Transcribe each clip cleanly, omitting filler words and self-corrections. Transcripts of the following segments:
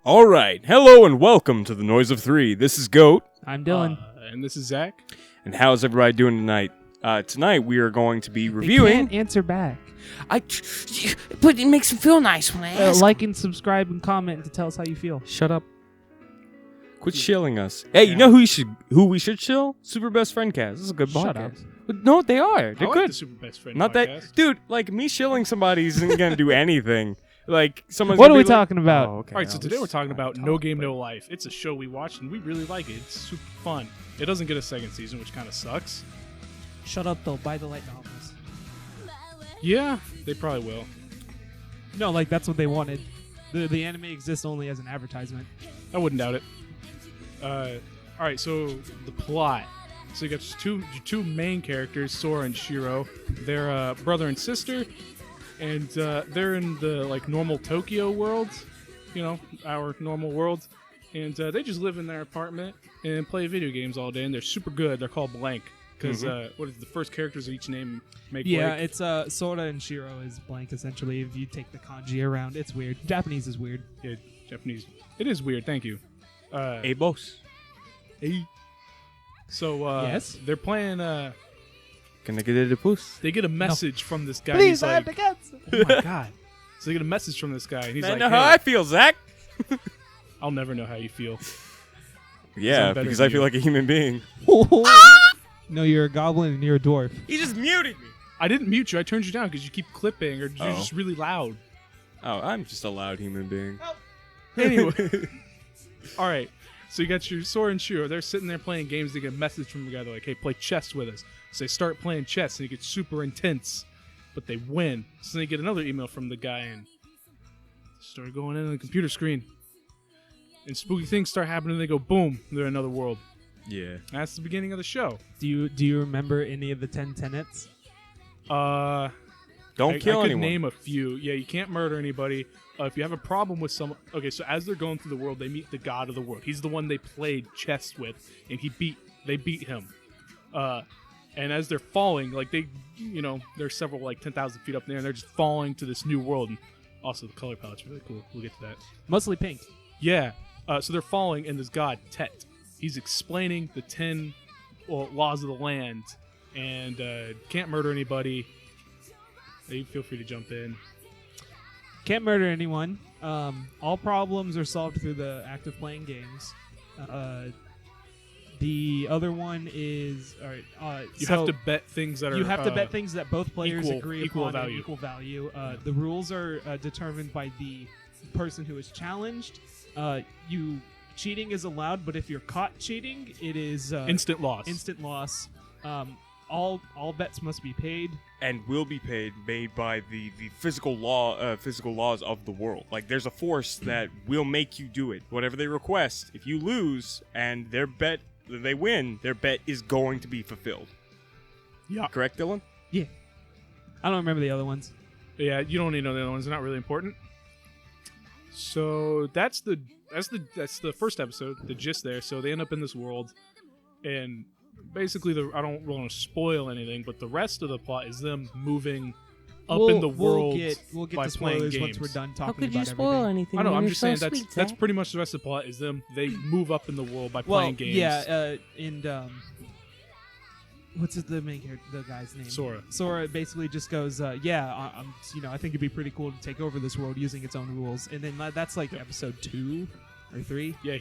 All right. Hello and welcome to the Noise of Three. This is Goat. I'm Dylan. And this is Zach. And how's everybody doing tonight? Tonight we are going to be They reviewing. can't answer back. But it makes them feel nice when I ask. Like and subscribe and comment to tell us how you feel. Shut up. Quit shilling us. Hey, you know who we should shill? Super Best Friend Cast. This is a good podcast. Shut up. But no, they are. They're I like good. the Super Best Friend Not podcast. that, dude. Like me shilling somebody isn't gonna do anything. Like someone's. What gonna are we be like, talking about? Oh, okay. All right, so I'll today we're just talking about talk, No Game, but- No Life. It's a show we watched and we really like it. It's super fun. It doesn't get a second season, which kind of sucks. Shut up, though. Buy the light novels. Yeah, they probably will. No, like that's what they wanted. The anime exists only as an advertisement. I wouldn't doubt it. All right, so the plot. So you got two main characters, Sora and Shiro. They're brother and sister, and they're in the like normal Tokyo world, you know, our normal world, and they just live in their apartment and play video games all day. And they're super good. They're called Blank because what is the first characters of each name make? Yeah, Blank? it's Sora and Shiro is blank essentially. If you take the kanji around, it's weird. Japanese is weird. Yeah, Japanese. It is weird. Thank you. Hey, boss. So Yes? they're playing. Can I get it a puss? They get a message from this guy. Please, He's I have like, to cancel. oh my god. So they get a message from this guy, and he's I like, know hey, how I feel, Zach. I'll never know how you feel. Yeah, better because than I feel you. like a human being. No, you're a goblin and you're a dwarf. He just muted me. I didn't mute you. I turned you down because you keep clipping, or you're Oh. just really loud. Oh, I'm just a loud human being. Anyway. All right. So you got your Sora and Shiro. They're sitting there playing games. They get a message from the guy. They're like, hey, play chess with us. So they start playing chess, and it gets super intense. But they win. So they get another email from the guy, and start going in on the computer screen. And spooky things start happening. They go, boom, they're in another world. Yeah. And that's the beginning of the show. Do you remember any of the 10 tenets? Don't I kill could anyone. name a few. Yeah, you can't murder anybody. If you have a problem with someone, okay. So as they're going through the world, they meet the god of the world. He's the one they played chess with, and they beat him. And as they're falling, like they're several like 10,000 feet up there, and they're just falling to this new world. And also the color palette's really cool. We'll get to that. Mostly pink. Yeah. So they're falling, and this god Tet, he's explaining the 10 laws of the land, and can't murder anybody. You feel free to jump in. Can't murder anyone. All problems are solved through the act of playing games. The other one is You have to bet things that are. You have to bet things that both players agree equal upon value. and equal value. The rules are determined by the person who is challenged. Cheating is allowed, but if you're caught cheating, it is Instant loss. instant loss. All bets must be paid. And will be paid made by the physical laws of the world. Like there's a force that will make you do it. Whatever they request. If you lose and they win, their bet is going to be fulfilled. Yeah. Correct, Dylan? Yeah. I don't remember the other ones. Yeah, you don't need to know the other ones. They're not really important. So that's the first episode, the gist there. So they end up in this world, and basically I don't want to spoil anything, but the rest of the plot is them moving up in the world We'll get by to playing spoilers games. once we're done How talking could you about spoil everything. anything? I know. when I'm you're just so saying sweet, that's Zach? pretty much the rest of the plot is them. They move up in the world by Well, playing games. yeah, and what's the main character, the guy's name? Sora. Sora basically just goes, I think it'd be pretty cool to take over this world using its own rules, and then that's like episode 2 or 3. Yeah,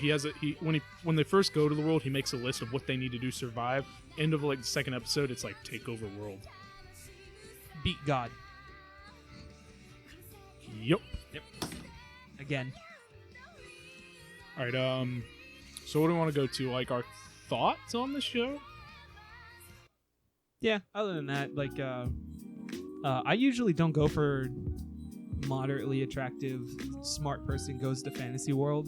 when they first go to the world, he makes a list of what they need to do to survive. End of like the second episode, it's like take over world. Beat God Yep. again. All right. So what do we want to go to? Like our thoughts on the show? Yeah. Other than that, like, I usually don't go for moderately attractive, smart person goes to fantasy world.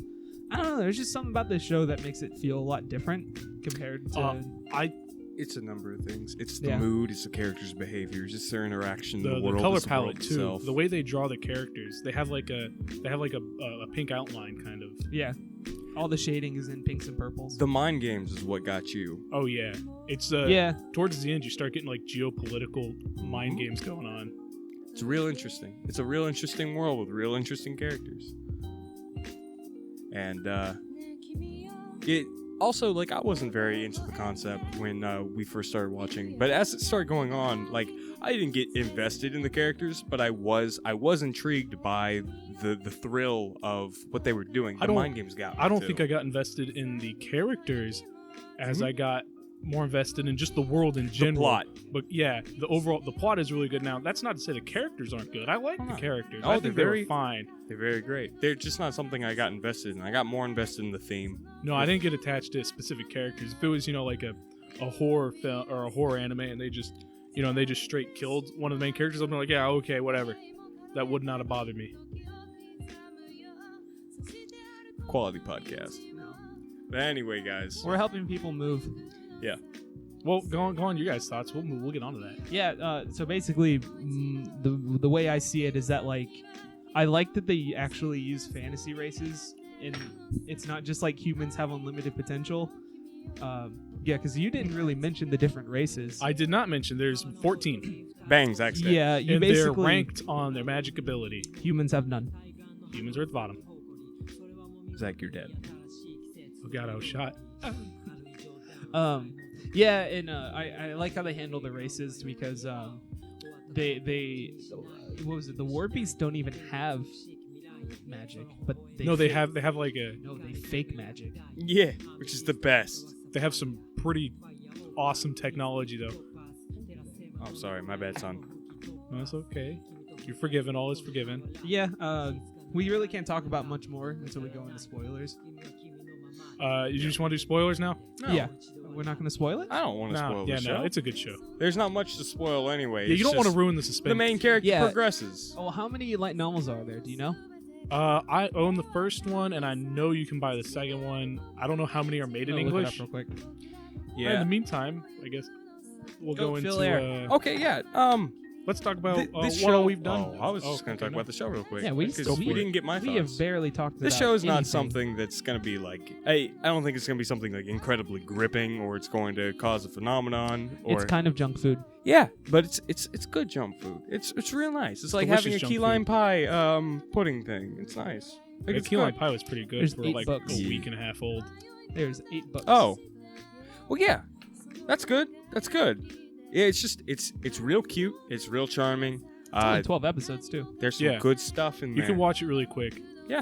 I don't know. There's just something about this show that makes it feel a lot different compared to. It's a number of things. It's the Yeah. mood, it's the characters' behaviors, it's their interaction, the The world, color it's the palette world too. itself. The way they draw the characters, they have like a pink outline kind of. Yeah. All the shading is in pinks and purples. The mind games is what got you. Oh yeah, it's yeah. Towards the end, you start getting like geopolitical mind games going on. It's real interesting. It's a real interesting world with real interesting characters. And it also, like, I wasn't very into the concept when we first started watching, but as it started going on, like, I didn't get invested in the characters, but I was intrigued by the thrill of what they were doing. The mind games got me, I don't too. think I got invested in the characters as Mhm. I got more invested in just the world in general. plot. But yeah, the plot is really good. Now, that's not to say the characters aren't good. I like the characters. Oh, I they're think they were very- fine. They're very great. They're just not something I got invested in. I got more invested in the theme. No, I didn't get attached to specific characters. If it was, like a horror film or a horror anime and they just, they just straight killed one of the main characters, I'm like, yeah, okay, whatever. That would not have bothered me. Quality podcast. No. But anyway, guys. We're helping people move. Yeah. Well, go on your guys' thoughts. We'll get onto that. Yeah. So basically, the way I see it is that, like, I like that they actually use fantasy races, and it's not just like humans have unlimited potential. Yeah, because you didn't really mention the different races. I did not mention there's 14. Bang, Zach's dead. Yeah, you And they're basically ranked on their magic ability. humans have none. Humans are at the bottom. Zach, you're dead. Oh god, I was shot. Yeah, and I like how they handle the races because they what was it? The war beasts don't even have magic, but They have like they fake magic. Yeah, which is the best. they have some pretty awesome technology though. Oh, sorry, my bad, son. No, that's okay. You're forgiven. All is forgiven. Yeah, we really can't talk about much more until we go into spoilers. You just want to do spoilers now? No, Yeah, we're not going to spoil it. I don't want to spoil the show. no, it's a good show. There's not much to spoil anyway. Yeah, It's you don't want to just ruin the suspense. the main character Yeah. progresses. Oh, how many light novels are there? Do you know? I own the first one, and I know you can buy the second one. I don't know how many are made in I'll look it English. up real quick. In the meantime, I guess we'll Go go fill into. air. Okay, yeah. Let's talk about This what show. all we've done. Oh, I was just going to okay, talk about the show real quick. Yeah, we because we didn't get my we thoughts. have barely talked about This show is not anything. something that's going to be like. I don't think it's going to be something like incredibly gripping, or it's going to cause a phenomenon. Or It's kind of junk food. yeah, but it's good junk food. It's real nice. It's like Delicious having a junk key food. lime pie pudding thing. It's nice. Like, The it's key lime good. pie was pretty good There's for 8 like bucks. a week and a half old. There's $8. Oh, well, yeah, that's good. That's good. Yeah, it's just it's real cute. It's real charming. It's only 12 episodes too. There's some Yeah. good stuff in You there. can watch it really quick. Yeah,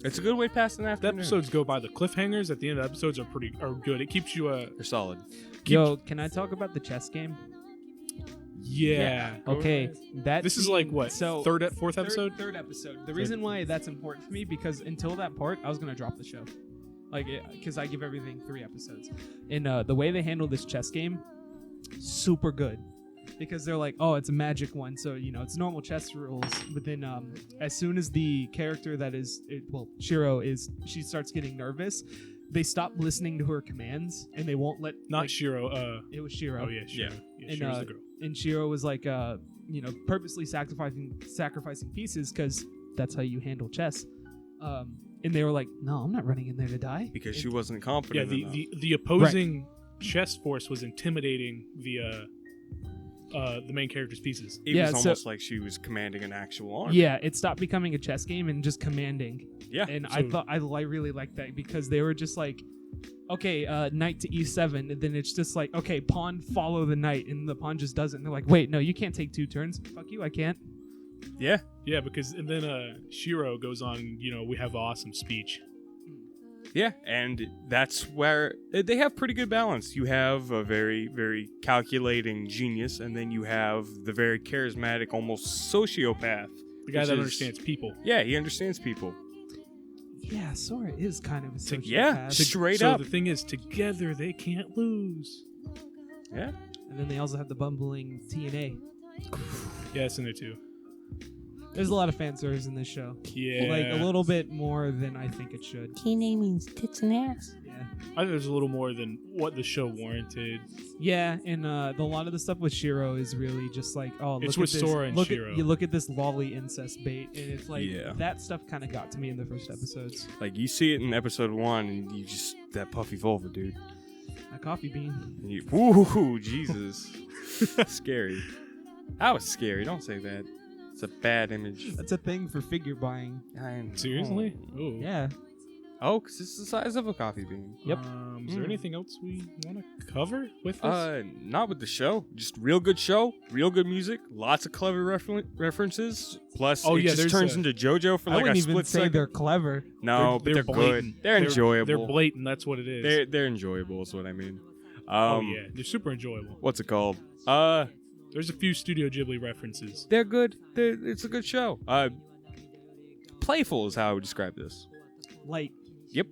it's a good way past an The afternoon. episodes go by. The cliffhangers at the end of the episodes are good. It keeps you They're solid. Yo, can I talk about the chess game? yeah. Okay, that This is scene- like what So fourth episode. Third episode. The reason why that's important for me because until that part, I was gonna drop the show, like because I give everything 3 episodes. And the way they handle this chess game, super good. Because they're like, oh, it's a magic one, so it's normal chess rules. But then, as soon as the character that is, Shiro she starts getting nervous. They stop listening to her commands, and they won't let. Not like, Shiro. It was Shiro. Oh yeah, Shiro. Yeah, And, Shiro's the girl. And Shiro was like, purposely sacrificing pieces because that's how you handle chess. And they were like, no, I'm not running in there to die. Because And- she wasn't Yeah, confident enough. the opposing chess force was intimidating the main character's pieces. It Yeah, was so- almost like she was commanding an actual army. Yeah, it stopped becoming a chess game and just commanding. Yeah. And So- I really liked that because they were just like, okay, knight to e7, and then it's just like, okay, pawn follow the knight, and the pawn just does it. And they're like, wait, no, you can't take 2 turns. Fuck you, I can't. Yeah. Yeah, because and then Shiro goes on. We have awesome speech. Yeah, and that's where they have pretty good balance. You have a very, very calculating genius, and then you have the very charismatic, almost sociopath. The guy Which that is- understands people. Yeah, he understands people. Yeah, Sora is kind of a sociopath. Yeah, straight so up. the thing is, together they can't lose. Yeah. And then they also have the bumbling TNA. Yeah, it's in there too. There's a lot of fan service in this show. Yeah, Like a little bit more than I think it should. TNA means tits and ass. Yeah. I think there's a little more than what the show warranted. Yeah, and a lot of the stuff with Shiro is really just like, oh, It's look with at this. Sora and look Shiro. At, you look at this lolly incest bait, and it's like Yeah. that stuff kind of got to me in the first episodes. Like, you see it in episode 1, and you just, that puffy vulva, dude. A coffee bean. And you, ooh, Jesus. Scary. That was scary. Don't say that. It's a bad image. That's a thing for figure buying. I know. Seriously? Oh, Yeah. Oh, because it's the size of a coffee bean. Yep. Is there anything else we want to cover with this? Not with the show. Just real good show, real good music, lots of clever references. Plus, Oh, it yeah, just there's turns a- into JoJo for I like a wouldn't even split say second. they're clever. No, but they're good. blatant. They're enjoyable. They're blatant. That's what it is. They're enjoyable. Is what I mean. Oh yeah, they're super enjoyable. What's it called? There's a few Studio Ghibli references. They're good. It's a good show. Playful is how I would describe this. Light. Yep.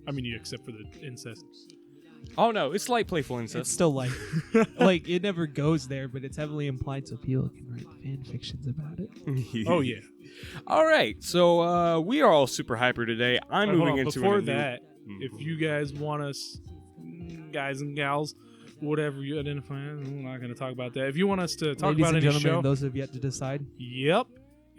I mean, except for the incest. Oh no, it's light, playful It's incest. still light. Like, it never goes there, but it's heavily implied so people can write fan fictions about it. Oh yeah. All right, so we are all super hyper today. I'm Hold moving on, into before a new- that, if you guys want us, guys and gals, whatever you identify as, I'm not going to talk about that. If you want us to talk Ladies about and any gentlemen, show, those have yet to decide. yep.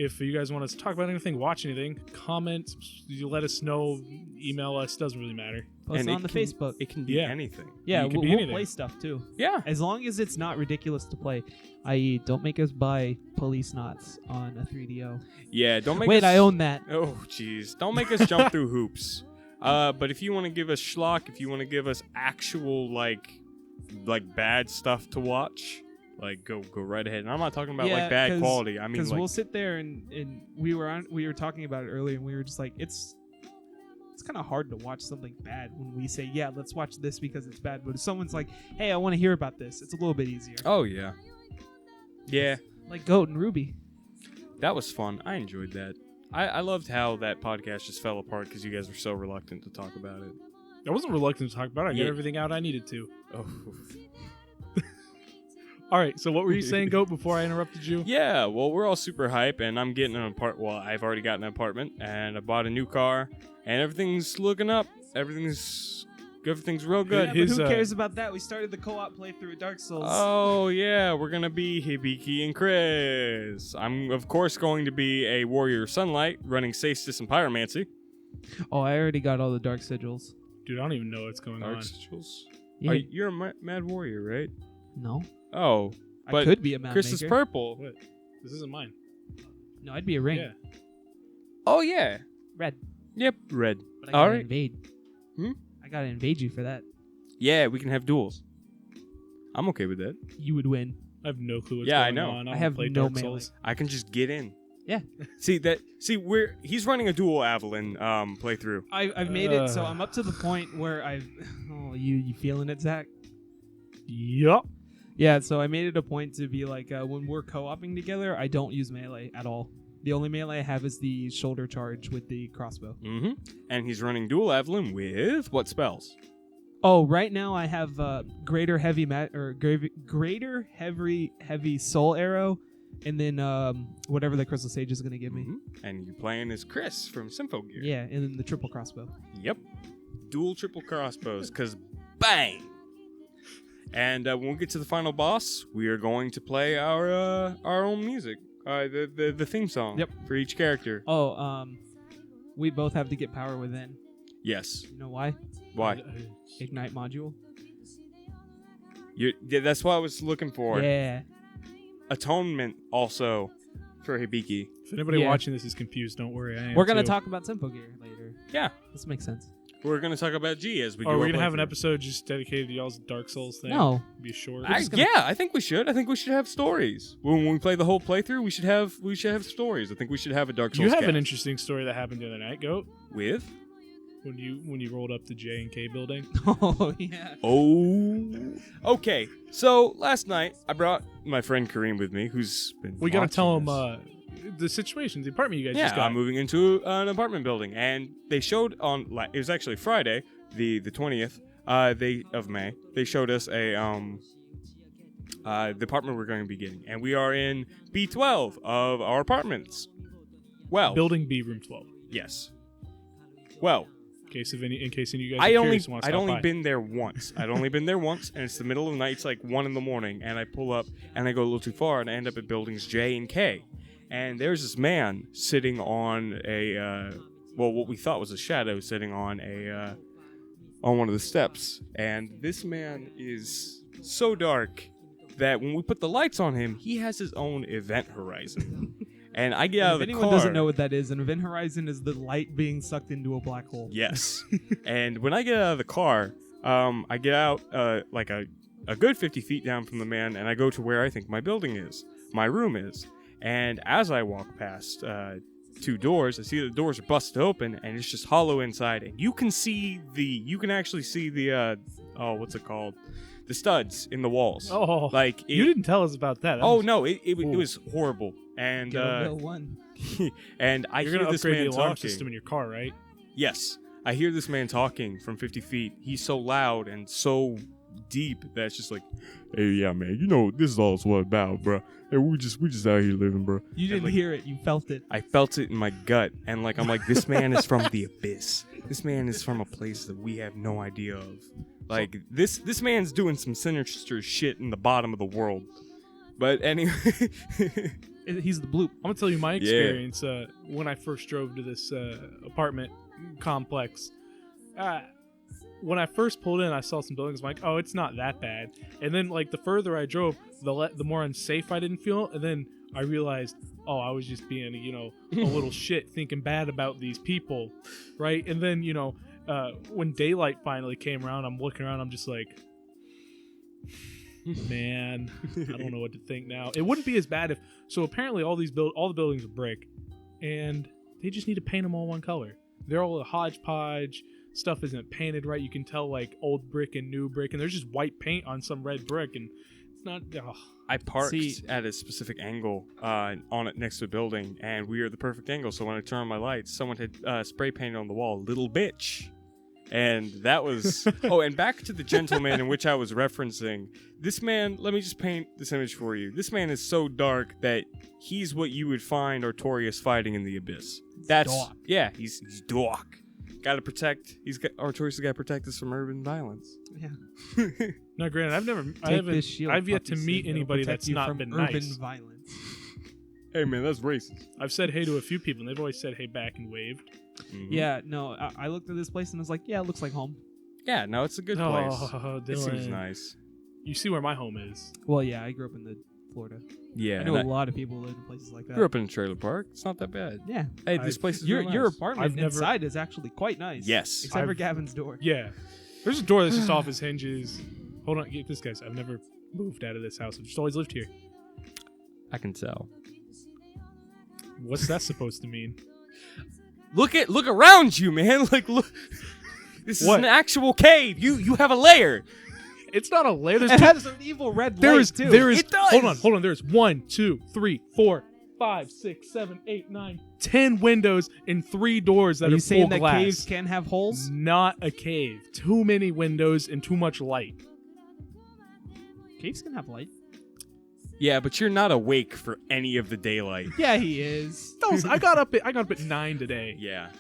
If you guys want us to talk about anything, watch anything, comment, you let us know, email us, doesn't really matter. Post And it it on the can- Facebook. It can be Yeah. anything. Yeah, it can we'll, be we'll anything. play stuff too. Yeah. As long as it's not ridiculous to play, i.e., don't make us buy police knots on a 3DO. Yeah, don't make Wait, us... I own that. Oh, jeez. Don't make us jump through hoops. But if you want to give us schlock, if you want to give us actual, like bad stuff to watch, like, go right ahead. And I'm not talking about, Yeah, like, bad 'cause- quality. I mean, Because like... we'll sit there and we were talking about it earlier, and we were just like, it's kind of hard to watch something bad when we say, yeah, let's watch this because it's bad. But if someone's like, hey, I want to hear about this, it's a little bit easier. Oh, yeah. Yeah, Like Goat and Ruby. that was fun. I enjoyed that. I loved how that podcast just fell apart because you guys were so reluctant to talk about it. I wasn't reluctant to talk about it. I got Yeah. everything out I needed to. Oh. All right, so what were you saying, Goat, before I interrupted you? Yeah, well, we're all super hype, and I'm getting an apartment. Well, I've already gotten an apartment, and I bought a new car, and everything's looking up. Everything's real good. Yeah, His, but who cares about that? We started the co-op playthrough of Dark Souls. Oh yeah, we're gonna be Hibiki and Chris. I'm of course going to be a warrior sunlight, running Saestis and pyromancy. Oh, I already got all the Dark Sigils. Dude, I don't even know what's going Dark on. sigils. Yeah. You're a mad warrior, right? No. Oh, I but could be a map Chris is maker. purple. What? This isn't mine. No, I'd be a ring. Yeah. Oh yeah. Red. Yep, red. But I All gotta right. invade. Hmm? I gotta invade you for that. Yeah, we can have duels. I'm okay with that. You would win. I have no clue what's Yeah, I going know. on. I don't have play no Dark melee. Souls. I can just get in. Yeah. See, he's running a dual Avalon playthrough. I've made it so I'm up to the point where I've. Oh, you feeling it, Zach? Yup. Yeah. So I made it a point to be like when we're co-oping together, I don't use melee at all. The only melee I have is the shoulder charge with the crossbow. Mm-hmm. And he's running dual Avalon with what spells? Oh, right now I have greater heavy heavy soul arrow, and then whatever the crystal sage is gonna give me. Mhm. And you're playing as Chris from Symphogear. Yeah, and then the triple crossbow. Yep. Dual triple crossbows, because bang! And when we get to the final boss, we are going to play our own music. The theme song Yep. for each character. Oh, we both have to get power within. Yes. You know why? Why? Ignite module. Yeah, that's what I was looking for. Yeah. Atonement also for Hibiki. If anybody Yeah. watching this is confused, don't worry. I am We're gonna too. talk about Symphogear later. Yeah. This makes sense. We're going to talk about G as we do Are our we gonna have an playthrough. episode just dedicated to y'all's Dark Souls thing? No. Be short. I think we should. I think we should have stories. When we play the whole playthrough, we should have stories. I think we should have a Dark Souls You have an cast. interesting story that happened the other night, Goat. With? When you rolled up the J and K building. Oh yeah. Oh. Okay. So last night I brought my friend Kareem with me, who's been. We gotta watching tell him this. the situation, the apartment you guys Yeah, just got. I'm moving into an apartment building, and they showed on. It was actually Friday, the 20th. Of May. They showed us the apartment we're going to be getting, and we are in B12 of our apartments. Well, Building B, room 12. yes. Well, In case any of you guys I'd are only curious, and wanna stop by. been there once. I'd only been there once, and it's the middle of the night. It's like 1 a.m, and I pull up, and I go a little too far, and I end up at buildings J and K. And there's this man sitting on what we thought was a shadow, sitting on on one of the steps. And this man is so dark that when we put the lights on him, he has his own event horizon. And I get And out if of the anyone car. doesn't know what that is, an event horizon is the light being sucked into a black hole. Yes. And when I get out of the car, I get out like a good 50 feet down from the man, and I go to where I think my building is, my room is. And as I walk past 2 doors, I see the doors are busted open, and it's just hollow inside. And you can actually see the what's it called? The studs in the walls. Oh, Like you didn't tell us about that. Oh no, it was horrible. And Ghetto Bill 1. and I You're hear gonna this upgrade man the alarm talking. system in your car, right? Yes, I hear this man talking from 50 feet. He's so loud and so deep that it's just like, hey, yeah, man, you know this is all it's what about, bro. Hey, we just out here living, bro. You didn't like- hear it. You felt it. I felt it in my gut, and like I'm like, this man is from the abyss. This man is from a place that we have no idea of. Like this man's doing some sinister shit in the bottom of the world. But anyway, He's the bloop. I'm gonna tell you my Yeah. experience when I first drove to this apartment complex. When I first pulled in, I saw some buildings. I'm like, oh, it's not that bad. And then, like, the further I drove, the more unsafe I didn't feel. And then I realized, oh, I was just being, a little shit, thinking bad about these people, right? And then, when daylight finally came around, I'm looking around. I'm just like, man, I don't know what to think now. It wouldn't be as bad if. So apparently, all the buildings are brick, and they just need to paint them all one color. They're all a hodgepodge. Stuff isn't painted right. You can tell like old brick and new brick, and there's just white paint on some red brick, and it's not. I parked See- at a specific angle on it next to a building, and we are the perfect angle. So when I turn on my lights, someone had spray painted on the wall, "Little bitch," and that was. Oh, and back to the gentleman in which I was referencing. This man, let me just paint this image for you. This man is so dark that he's what you would find Artorias fighting in the abyss. That's dark. Yeah, he's dark. Got to protect. Artorias has got to protect us from urban violence. Yeah. Now, granted, Take this shield, I've yet to Puffy meet Sid. It'll anybody protect that's you not from been urban nice. violence. Hey man, that's racist. I've said hey to a few people, and they've always said hey back and waved. Mhm. Yeah, no, I looked at this place and I was like, yeah, it looks like home. Yeah, no, it's a good place. Oh, It seems Dylan. nice. You see where my home is. Well, yeah, I grew up in Florida. Yeah, I know and a lot of people live in places like that. grew up in a trailer park. It's not that bad. Yeah. Hey, this I've- place is Your real your nice. apartment I've never- inside is actually quite nice. Yes. Except for I've- Gavin's door. Yeah. There's a door that's just off his hinges. Hold on, get this, guys. I've never moved out of this house. I've just always lived here. I can tell. What's that supposed to mean? Look around you, man. Like look. This is What? an actual cave. You have a lair. It's not a lair. There's It two- has an evil red there light is too. there is It does. hold on. There's 1, 2, 3, 4, 5, 6, 7, 8, 9, 10 windows and 3 doors that Are are you saying full that glass. caves can have holes? Not a cave. Too many windows and too much light. Caves can have light. Yeah, but you're not awake for any of the daylight. Yeah, he is. I got up at 9 today. Yeah.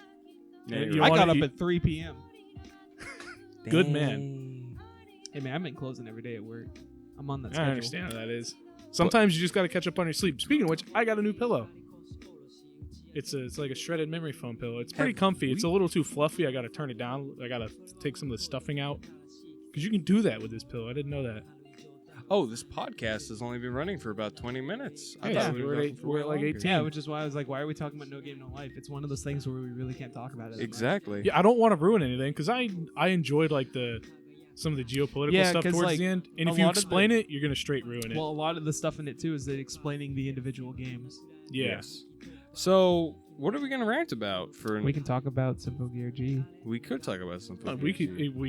You I wanna got up eat- at 3 p.m. Good man. Hey man, I've been closing every day at work. I'm on that I schedule. understand how that is. Sometimes you just got to catch up on your sleep. Speaking of which, I got a new pillow. It's like a shredded memory foam pillow. It's pretty Have comfy. It's we- a little too fluffy. I got to turn it down. I got to take some of the stuffing out. Because you can do that with this pillow. I didn't know that. Oh, this podcast has only been running for about 20 minutes. I Yeah, thought we we're were at going eight- for we're way at like longer. 18. Yeah, which is why I was like, why are we talking about No Game No Life? It's one of those things where we really can't talk about it. Exactly. Yeah, I don't want to ruin anything because I enjoyed like some of the geopolitical Yeah, stuff 'cause, towards like, the end. And a if you lot of explain it, you're going to straight ruin it. Well, a lot of the stuff in it too is that explaining the individual games. yeah. Yes. So, what are we going to rant about for We can talk about Simple Gear G. We could talk about something. We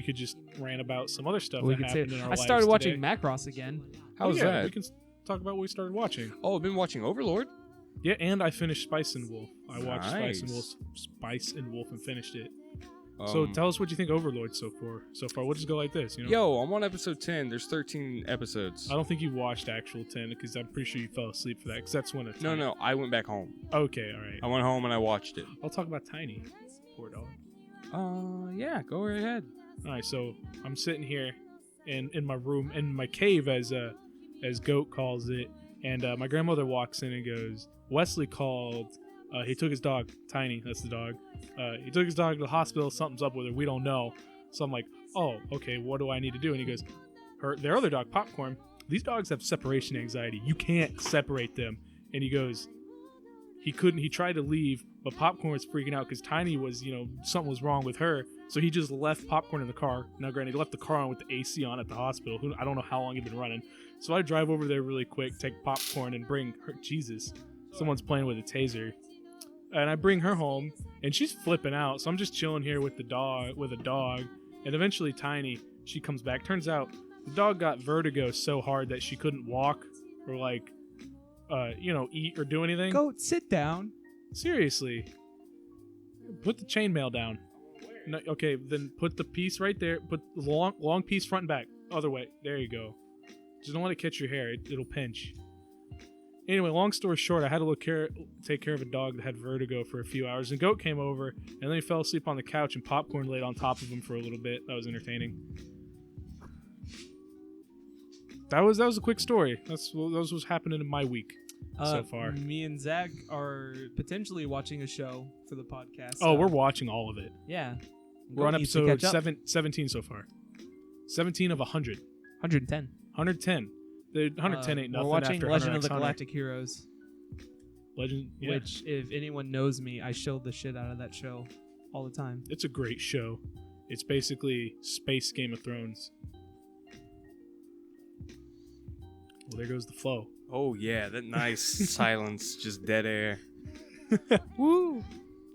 could just rant about some other stuff We that could say happened in our I lives started watching today. Macross again. How's yeah, that? We can talk about what we started watching. Oh, I've been watching Overlord. Yeah, and I finished Spice and Wolf. I watched Nice. Spice and Wolf and finished it. So Um, tell us what you think Overlord so far. We'll just go like this. Yo, I'm on episode 10. There's 13 episodes. I don't think you watched actual 10 because I'm pretty sure you fell asleep for that because that's when it's No, I went back home. Okay, all right. I went home and I watched it. I'll talk about Tiny. Poor dog. Yeah, go right ahead. All right, so I'm sitting here in my room, in my cave, as Goat calls it, and my grandmother walks in and goes, Wesley called. He took his dog, Tiny, that's the dog. He took his dog to the hospital. Something's up with her. We don't know. So I'm like, oh, okay, what do I need to do? And he goes, their other dog, Popcorn, these dogs have separation anxiety. You can't separate them. And he goes, he couldn't. He tried to leave, but Popcorn was freaking out because Tiny was, something was wrong with her. So he just left Popcorn in the car. Now, granted, he left the car on with the AC on at the hospital. I don't know how long he'd been running. So I drive over there really quick, take Popcorn, and bring her. Jesus, someone's playing with a taser. And I bring her home, and she's flipping out. So I'm just chilling here with a dog, and eventually Tiny, she comes back. Turns out the dog got vertigo so hard that she couldn't walk or eat or do anything. Go sit down. Seriously. Put the chainmail down. No, okay, then put the piece right there. Put the long piece front and back. Other way. There you go. Just don't let it catch your hair. It'll pinch. Anyway, long story short, I had to take care of a dog that had vertigo for a few hours. And Goat came over, and then he fell asleep on the couch, and Popcorn laid on top of him for a little bit. That was entertaining. That was a quick story. That was what's happening in my week so far. Me and Zach are potentially watching a show for the podcast. Oh, we're watching all of it. Yeah. We're on Needs to episode catch up. 17 so far. 17 of 100. 110. 110. The 110 ain't nothing. We're watching after Legend Hunter of the x Hunter. Galactic Heroes, Legend, yeah. which, if anyone knows me, I shield the shit out of that show all the time. It's a great show. It's basically space Game of Thrones. Well, there goes the flow. Oh yeah, that nice silence, just dead air. Woo!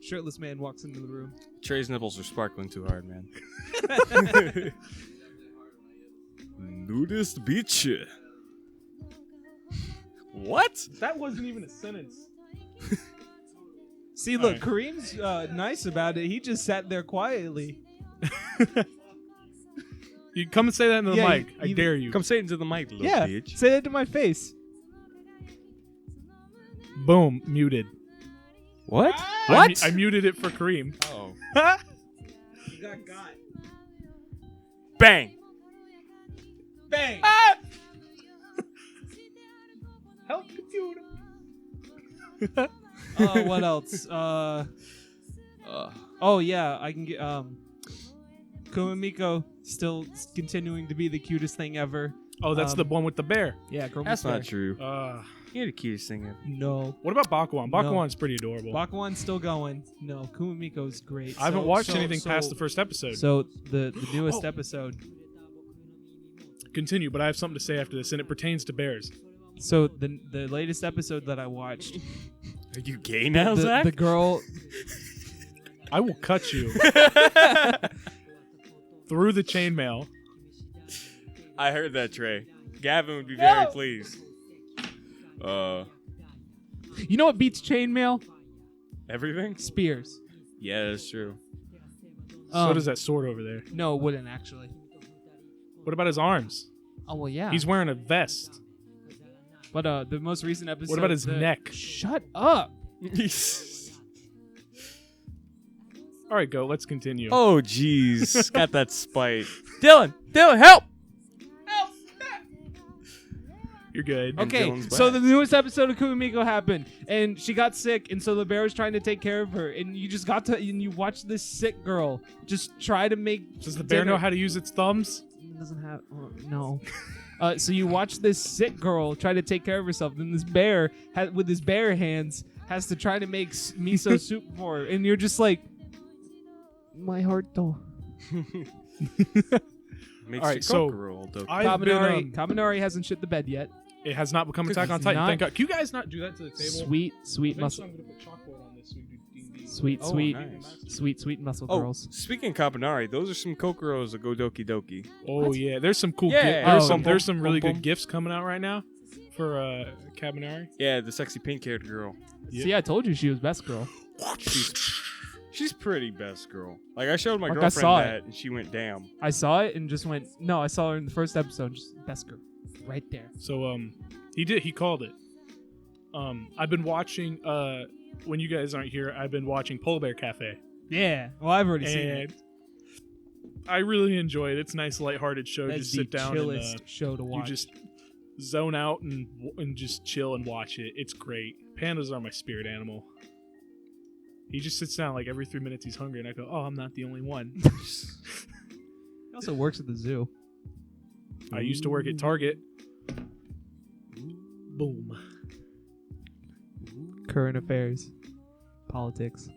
Shirtless man walks into the room. Trey's nipples are sparkling too hard, man. Nudist beach. What? That wasn't even a sentence. See, look, Kareem's nice about it. He just sat there quietly. You come and say that into the Yeah, mic. I you- dare you. Come say it into the mic, little Yeah, bitch. say that to my face. Boom, muted. What? I muted it for Kareem. Oh. You got. Bang. Bang! Help computer. What else? Oh yeah, I can get Kumamiko still continuing to be the cutest thing ever. Oh, that's the one with the bear. Yeah, girl. That's not true. Uh, You're the cutest thing ever. No. what about Bakuan? No. Bakuan's pretty adorable. Bakuan's still going. No, Kumamiko's great. I haven't watched anything past the first episode. So the newest Oh. episode. Continue, but I have something to say after this, and it pertains to bears. So the latest episode that I watched, Are you gay now, Zach? the girl. I will cut you through the chainmail. I heard that, Trey. Gavin would be very pleased. You know what beats chainmail? Everything? Spears. Yeah, that's true. So does that sword over there. No, it wouldn't actually. What about his arms? Oh well, yeah. He's wearing a vest. But the most recent episode. What about his neck? Shut up. All right, go. Let's continue. Oh, jeez. Got that spite. Dylan, help! You're good. And Okay, Dylan's so back. the newest episode of Kumamiko happened, and she got sick, and so the bear was trying to take care of her, and you watched this sick girl just try to make. Does the bear dinner. know how to use its thumbs? It doesn't have. No. So you watch this sick girl try to take care of herself, then this bear, with his bare hands, has to try to make miso soup for her, and you're just like, my heart though. Makes All right, you so roll, Doki. I've been, Kaminari hasn't shit the bed yet. it has not become Attack on It's Titan. not- Thank God. Can you guys not do that to the table? Sweet Eventually muscle. I'm gonna put chalkboard on this so we do D&D. Sweet, Oh, sweet, nice. sweet muscle Oh, girls. speaking of Kabanari, those are some Kokoros that go Doki Doki. Oh yeah, there's some cool. Yeah. There's some really Boom, good gifts coming out right now for Cabanari. Yeah, the sexy pink-haired girl. Yeah. See, I told you she was best girl. She's pretty best girl. Like, I showed my Like, I girlfriend saw it. that, and she went, damn. I saw it and just went, no, I saw her in the first episode, just best girl. Right there. So he called it. I've been watching when you guys aren't here, I've been watching Polar Bear Cafe. Yeah. Well, I've already seen it. And I really enjoy it. It's a nice lighthearted show. That's Just the sit down and chillest show to you watch. just zone out and just chill and watch it. It's great. Pandas are my spirit animal. He just sits down like every 3 minutes he's hungry and I go, oh, I'm not the only one. He also works at the zoo. I used to work at Target. Boom. Current affairs. Politics.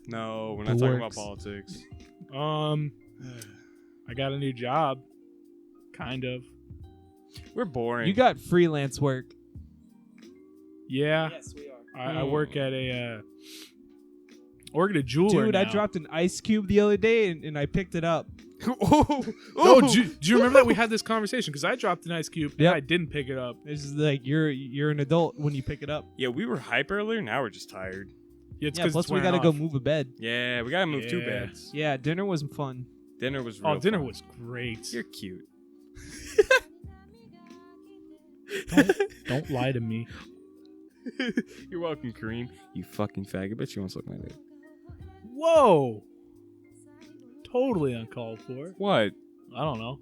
No, we're The not talking about works. politics. I got a new job. Kind of. We're boring. You got freelance work. Yeah. Yes, we are. I work at a jeweler. Dude, I now. dropped an ice cube the other day and I picked it up. Oh, do you remember that we had this conversation? Because I dropped an ice cube and Yep. I didn't pick it up. It's just like you're an adult when you pick it up. Yeah, we were hype earlier. Now we're just tired. Yeah, it's Yeah, 'cause plus it's we wearing gotta go off. move a bed. Yeah, we gotta move 2 Yeah. beds. Yeah, dinner was fun. Dinner was real Oh, dinner fun. was great. You're cute. Don't lie to me. You're welcome, Kareem. You fucking faggot. Bet you want to suck my dick. Whoa. Totally uncalled for. What? I don't know.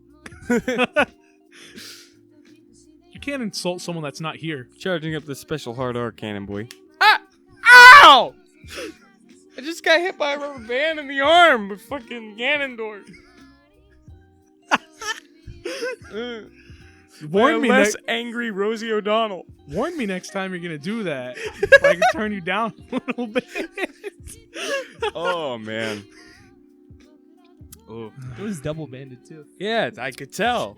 You can't insult someone that's not here. Charging up the special hard R cannon, boy. Ah! Ow! I just got hit by a rubber band in the arm with fucking Ganondorf. Warn me, less angry Rosie O'Donnell. warn me next time you're gonna do that. If I can turn you down a little bit. Oh man. Oh. It was double banded too. Yeah, I could tell.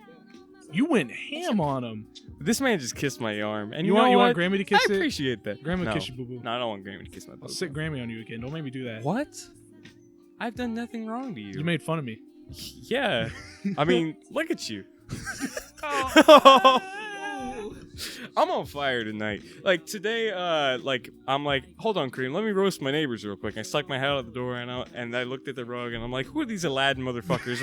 You went ham on him. This man just kissed my arm, and You you, want know what? Grammy to kiss I it? appreciate that. Grammy no. kiss you, boo boo. No, I don't want Grammy to kiss my I'll butt. sit Grammy on you again. Don't make me do that. What? I've done nothing wrong to you. You made fun of me. Yeah. I mean, look at you. I'm on fire tonight. Like today, I'm like, hold on, Kareem, let me roast my neighbors real quick. I stuck my head out the door and I looked at the rug and I'm like, who are these Aladdin motherfuckers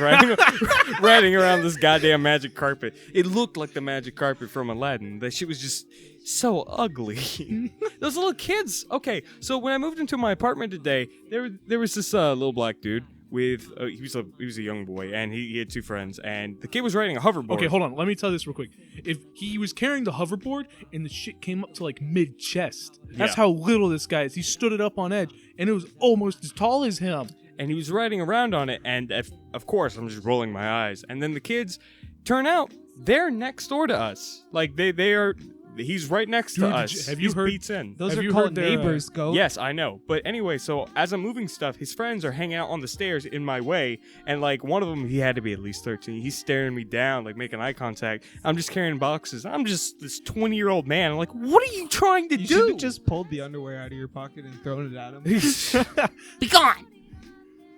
riding around this goddamn magic carpet? It looked like the magic carpet from Aladdin. That shit was just so ugly. Those little kids. Okay, so when I moved into my apartment today, there was this little black dude with he was a young boy and he had 2 friends and the kid was riding a hoverboard. Okay, hold on. Let me tell this real quick. If he was carrying the hoverboard and the shit came up to like mid chest, that's Yeah. how little this guy is. He stood it up on edge and it was almost as tall as him. And he was riding around on it, and of course I'm just rolling my eyes. And then the kids turn out they're next door to us. Like they are. He's right next Dude, to did us. you- have you He's heard- beats in. Those Have are you called heard their, neighbors, Goat. Yes, I know. But anyway, so as I'm moving stuff, his friends are hanging out on the stairs in my way, and like one of them, he had to be at least 13. He's staring me down, like making eye contact. I'm just carrying boxes. I'm just this 20-year-old man. I'm like, what are you trying to You should do? have just pulled the underwear out of your pocket and thrown it at him. Be gone.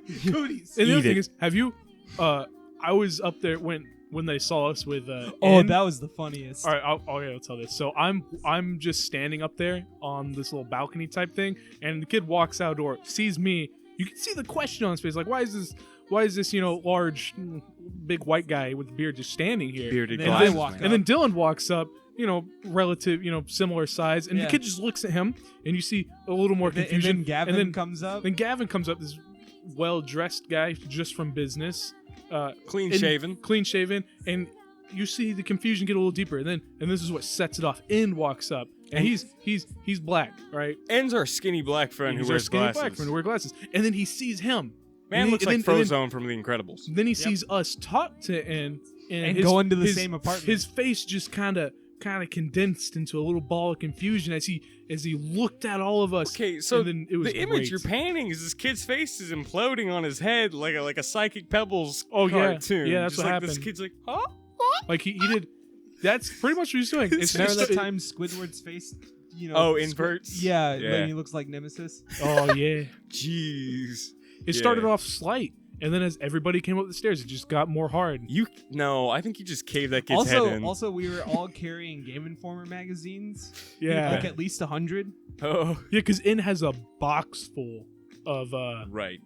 Cooties. And the Eat other thing it. is, have you? I was up there when they saw us with. Oh, N. that was the funniest. All right, I'll tell this. So I'm just standing up there on this little balcony type thing, and the kid walks out door, sees me. You can see the question on his face, like, why is this large, big white guy with a beard just standing here? Bearded and glasses, then, man. and then Dylan walks up, relative, similar size, and Yeah. the kid just looks at him, and you see a little more And then confusion. Gavin comes up. Then Gavin comes up, this well-dressed guy just from business, Clean and- shaven. clean shaven, and you see the confusion get a little deeper. And this is what sets it off. End walks up, and And- he's black, right? Ends our skinny black friend He's who our wears skinny glasses. black friend who wears glasses, and then he sees him. Man And he- looks and like then- and Frozone from The Incredibles. Then he sees us talk to N, And his- go into the his- same apartment. His face just kind of condensed into a little ball of confusion as he looked at all of us. Okay, so and then it was the image great. you're painting is this kid's face is imploding on his head like a Psychic Pebbles Oh, yeah. cartoon. Yeah, that's Just what like This happened. kid's like, huh? Like he did. That's pretty much what he's doing. It's Remember just that time Squidward's face, Oh, inverts? Yeah, Yeah. like he looks like Nemesis. Oh yeah. Jeez. It started off slight, and then as everybody came up the stairs, it just got more hard. No, I think you just caved that kid's head in. Also, we were all carrying Game Informer magazines. Yeah. like at least 100. Oh, Yeah, because In has a box full of. right.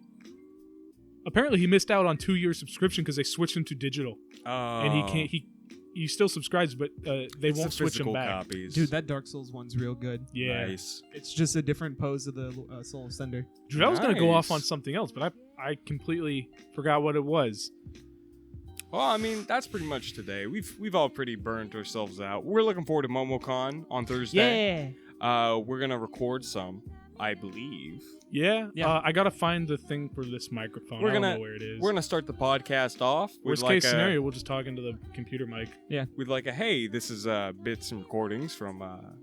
Apparently, he missed out on 2-year subscription because they switched him to digital, and he Oh. can't. He still subscribes, but they It's won't the switch him physical back. copies. Dude, that Dark Souls one's real good. Yeah, Nice. It's just a different pose of the Soul Sender. dude, I was gonna go off Nice. on something else, but I completely forgot what it was. Well, I mean, that's pretty much today. We've all pretty burnt ourselves out. We're looking forward to MomoCon on Thursday. Yeah. We're gonna record some. I believe. Yeah. Yeah. I gotta find the thing for this microphone. We're I don't gonna- know where it is. We're gonna start the podcast off with Worst like case scenario, we'll just talk into the computer mic. with like a hey, this is bits and recordings from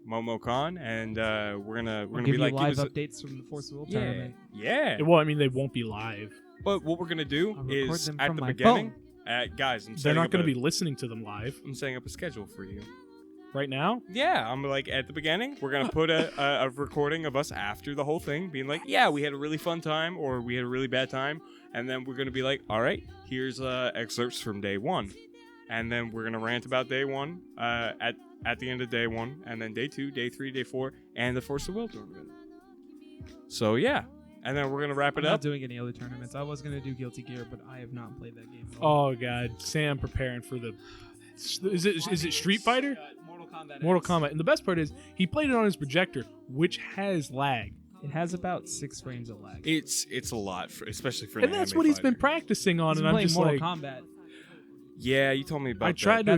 MomoCon, and we're gonna We'll be give like you live give us updates from the Force of Will yeah, tournament. yeah. Well, I mean, they won't be live. But what we're gonna do I'll record is them at from the my beginning, phone. guys, I'm They're setting not up going to a- be listening to them live I'm setting up a schedule for you. right now. Yeah, I'm like at the beginning, we're gonna put a recording of us after the whole thing, being like, yeah, we had a really fun time or we had a really bad time, and then we're gonna be like, all right, here's excerpts from day one, and then we're gonna rant about day one at the end of day one, and then day 2, day 3, day 4, and the Force of Will tournament. So yeah, and then we're gonna wrap I'm it not up. doing any other tournaments. I was gonna do Guilty Gear, but I have not played that game. at all. Oh God, Sam preparing for the. Is it Street Fighter? Mortal Kombat. Mortal X. Kombat. And the best part is he played it on his projector, which has lag, It has about 6 frames of lag. It's a lot, especially for and an that's anime what he's been fighter. practicing on. He's And I'm playing just Mortal like, Kombat. Yeah, you told me about I that. tried to.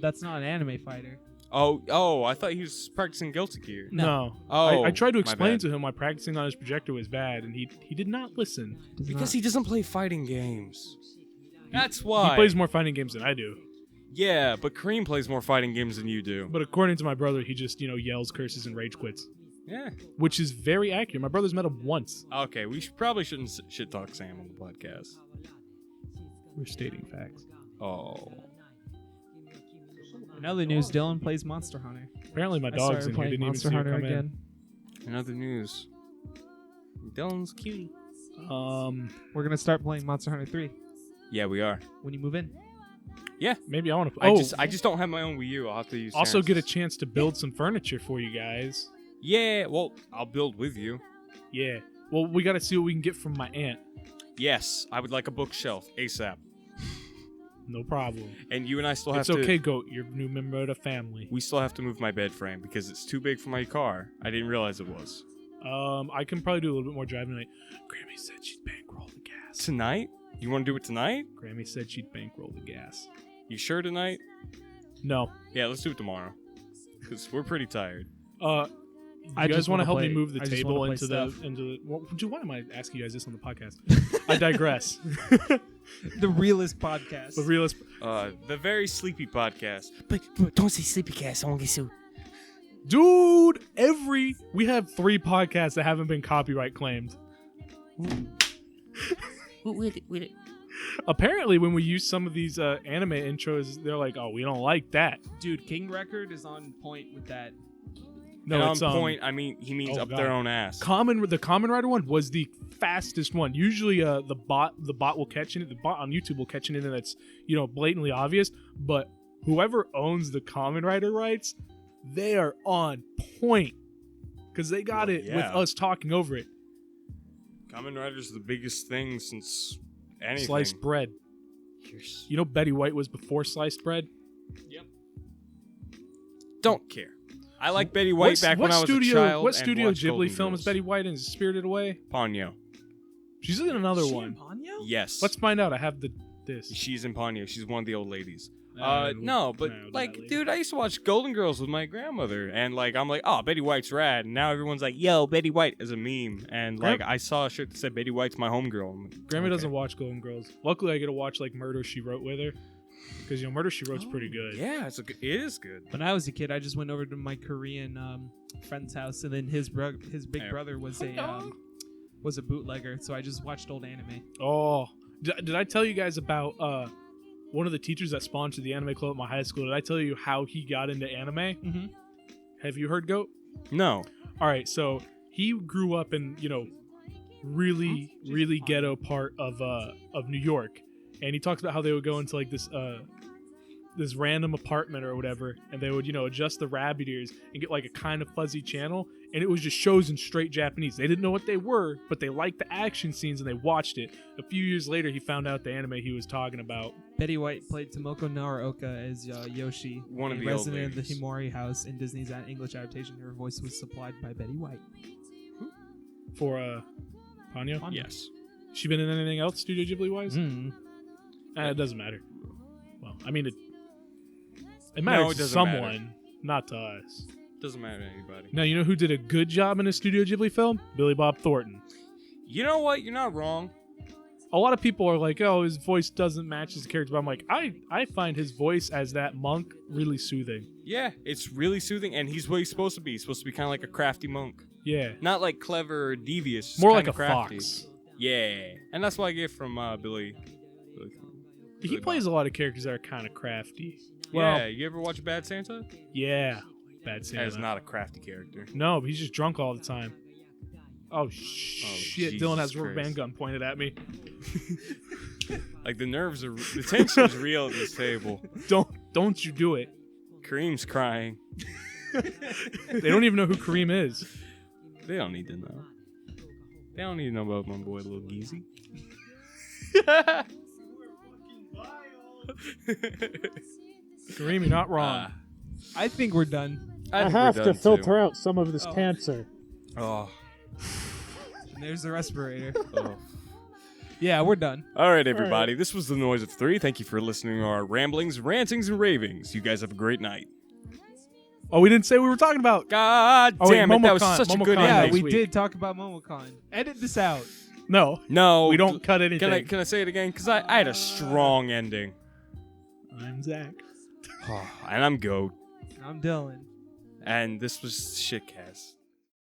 That's not an anime fighter. Oh, I thought he was practicing Guilty Gear. No. Oh, I tried to my explain bad. to him why practicing on his projector was bad, and he did not listen. Does Because not- he doesn't play fighting games. That's why. He plays more fighting games than I do. Yeah, but Kareem plays more fighting games than you do. But according to my brother, he just yells, curses, and rage quits, Yeah. which is very accurate. My brother's met him once. Okay, we probably shouldn't shit talk Sam on the podcast. We're stating facts. Oh. In other news, Dylan plays Monster Hunter. Apparently, my I dog's started in here. playing Didn't even Monster see her Hunter come again. In other news, Dylan's cute. in. We're gonna start playing Monster Hunter 3 Yeah, we are. when you move in. Maybe I want to. I just don't have my own Wii U. I'll have to use. also get a Terrence's. chance to build some furniture for you guys. Yeah, well, I'll build with you. Yeah. Well, we got to see what we can get from my aunt. Yes, I would like a bookshelf ASAP. No problem. And you and I still have It's to. okay, Goat. You're a new member of the family. We still have to move my bed frame because it's too big for my car. I didn't realize it was. I can probably do a little bit more driving tonight. Grammy said she'd bankroll the gas. Tonight? You want to do it tonight? Grammy said she'd bankroll the gas. You sure tonight? No. Yeah, let's do it tomorrow. Because we're pretty tired. You I guys just want to wanna help me play- move the I just table wanna play into the stuff. Well, dude, why am I asking you guys this on the podcast? I digress. The realest podcast. The realist. The Very Sleepy Podcast. But don't say sleepy cast. I won't get sued. Dude, we have 3 podcasts that haven't been copyright claimed. With it. Apparently, when we use some of these anime intros, they're like, "Oh, we don't like that." Dude, King Record is on point with that. No, and it's on point, I mean, he means oh, up God. their own ass. The Kamen Rider one was the fastest one. Usually, the bot will catch it. The bot on YouTube will catch it, and that's blatantly obvious. But whoever owns the Kamen Rider rights, they are on point because they got it with Yeah. us talking over it. Kamen Rider's the biggest thing since anything. Sliced bread. You know, Betty White was before sliced bread. Don't care. I like Betty White back when I was a child. What and studio watched Ghibli Golden film is Girls. Betty White in? Spirited Away. Ponyo. She's in another one. Yes. Let's find out. I have this. She's in Ponyo. She's one of the old ladies. Uh, No, but no, like, that lady. dude, I used to watch Golden Girls with my grandmother, and like, I'm like, oh, Betty White's rad. And now everyone's like, yo, Betty White is a meme, and like, I saw a shirt that said Betty White's my homegirl. I'm like, Grammy okay. doesn't watch Golden Girls. Luckily, I get to watch like Murder She Wrote with her because Murder She Wrote's pretty good. Yeah, it is good. When I was a kid, I just went over to my Korean friend's house, and then his big brother was a bootlegger, so I just watched old anime. Oh, did I tell you guys about one of the teachers that sponsored the anime club at my high school? Did I tell you how he got into anime? Mm-hmm. Have you heard, Goat? No. All right, so he grew up in really ghetto part of New York, and he talks about how they would go into like this random apartment or whatever, and they would adjust the rabbit ears and get like a kind of fuzzy channel, and it was just shows in straight Japanese. They didn't know what they were, but they liked the action scenes and they watched it. A few years later, he found out the anime he was talking about. Betty White played Tomoko Naraoka as Yoshi, One of a the old resident of the ladies. Himori house in Disney's English adaptation. Her voice was supplied by Betty White. For Ponyo? Ponyo. Yes. She been in anything else Studio Ghibli wise? Mm. It doesn't matter. Well, I mean it matters it to doesn't someone, matter. not to us. Doesn't matter to anybody. Now, you know who did a good job in a Studio Ghibli film? Billy Bob Thornton. You know what? You're not wrong. A lot of people are like, oh, his voice doesn't match his character. But I'm like, I find his voice as that monk really soothing. Yeah, it's really soothing, and he's what he's supposed to be. He's supposed to be kind of like a crafty monk. Yeah. Not like clever or devious. just More like kinda a crafty. fox. Yeah. And that's what I get from Billy. He plays a lot of characters that are kind of crafty. Well, Well, yeah, you ever watch Bad Santa? yeah. Bad That Santa. is not a crafty character. No, but he's just drunk all the time. Oh, shit. Dylan has a rubber Christ. band gun pointed at me. Like the tension's real at this table. Don't you do it. Kareem's crying. They don't even know who Kareem is. They don't need to know. They don't need to know about my boy Lil Geezy. Kareem, you're not wrong. I think we're done. I I think we're have to done, filter too. out some of this Oh. cancer. Oh. And there's the respirator. Oh. Yeah, we're done. All right, everybody. This was The Noise of Three. Thank you for listening to our ramblings, rantings, and ravings. You guys have a great night. Oh, we didn't say we were talking about. God Oh, wait, damn it. That was Momocon- such a Momocon good Yeah, ending. next we week. did talk about Momocon. Edit this out. No, No. we don't cut anything. Can I say it again? Because I had a strong ending. I'm Zach. And I'm Goat. I'm Dylan. And this was Shitcast.